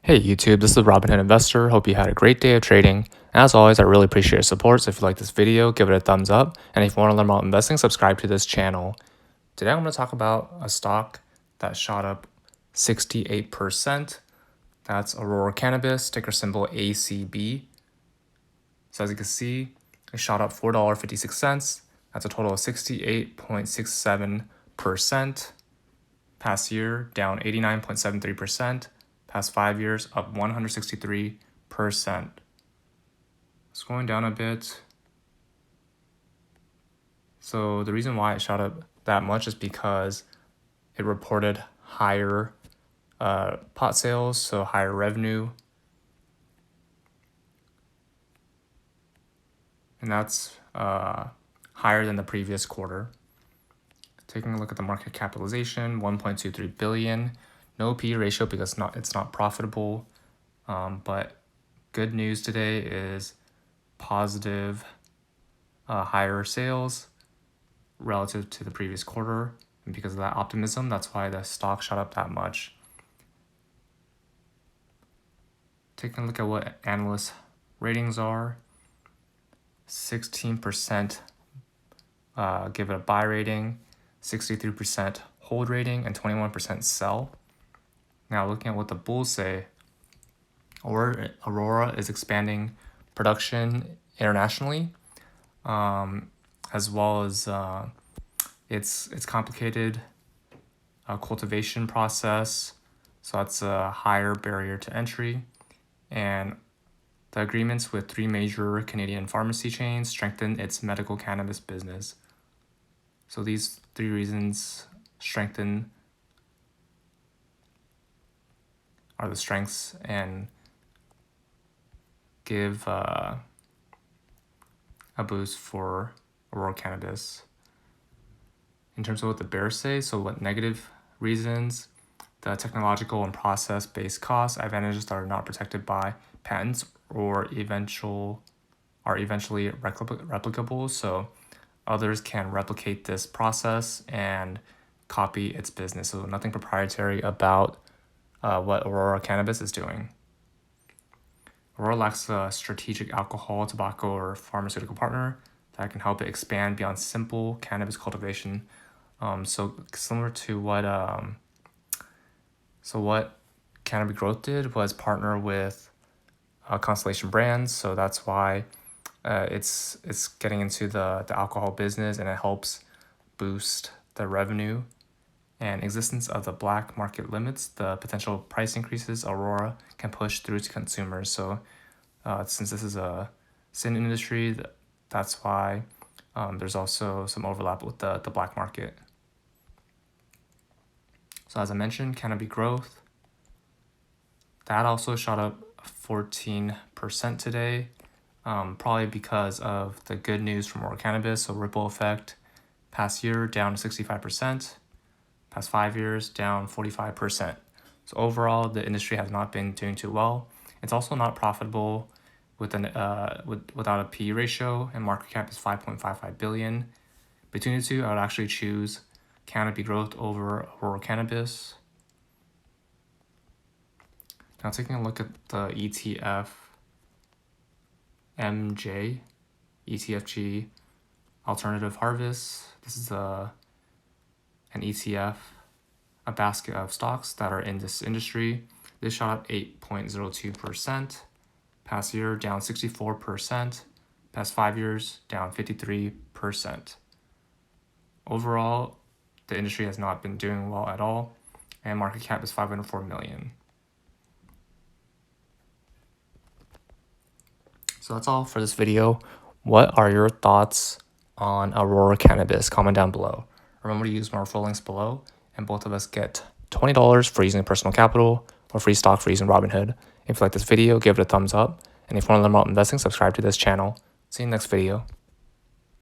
Hey YouTube, this is Robinhood Investor. Hope you had a great day of trading. As always, I really appreciate your support. So if you like this video, give it a thumbs up. And if you want to learn about investing, subscribe to this channel. Today I'm going to talk about a stock that shot up 68%. That's Aurora Cannabis, ticker symbol ACB. So as you can see, it shot up $4.56. That's a total of 68.67%. Past year, down 89.73%. Past 5 years, up 163%. It's going down a bit. So the reason why it shot up that much is because it reported higher pot sales, so higher revenue. And that's higher than the previous quarter. Taking a look at the market capitalization, 1.23 billion. No PE ratio because it's not profitable. But good news today is positive higher sales relative to the previous quarter. And because of that optimism, that's why the stock shot up that much. Taking a look at what analyst ratings are, 16% give it a buy rating, 63% hold rating, and 21% sell. Now looking at what the bulls say, Aurora is expanding production internationally, as well as its complicated cultivation process, so that's a higher barrier to entry, and the agreements with 3 major Canadian pharmacy chains strengthen its medical cannabis business. So these 3 reasons are the strengths and give a boost for Aurora Cannabis. In terms of what the bears say, so what negative reasons, the technological and process-based cost advantages that are not protected by patents or are eventually replicable, so others can replicate this process and copy its business. So nothing proprietary about what Aurora Cannabis is doing. Aurora lacks a strategic alcohol, tobacco, or pharmaceutical partner that can help it expand beyond simple cannabis cultivation. So similar to what Canopy Growth did was partner with Constellation Brands. So that's why it's getting into the alcohol business, and it helps boost the revenue and existence of the black market limits the potential price increases Aurora can push through to consumers. So since this is a sin industry, that's why there's also some overlap with the black market. So as I mentioned, Canopy Growth, that also shot up 14% today, probably because of the good news from Aurora Cannabis, so ripple effect. Past year, down 65%. Past 5 years, down 45%. So overall, the industry has not been doing too well. It's also not profitable without a PE ratio, and market cap is 5.55 billion. Between the two, I would actually choose Canopy Growth over Aurora Cannabis. Now taking a look at the ETF MJ, ETFG Alternative Harvest. This is an ETF, a basket of stocks that are in this industry. This shot up 8.02%. Past year, down 64%. Past 5 years, down 53%. Overall, the industry has not been doing well at all, and market cap is 504 million. So that's all for this video. What are your thoughts on Aurora Cannabis? Comment down below. Remember to use my referral links below, and both of us get $20 for using personal capital or free stock for using Robinhood. If you like this video, give it a thumbs up. And if you want to learn more about investing, subscribe to this channel. See you in the next video.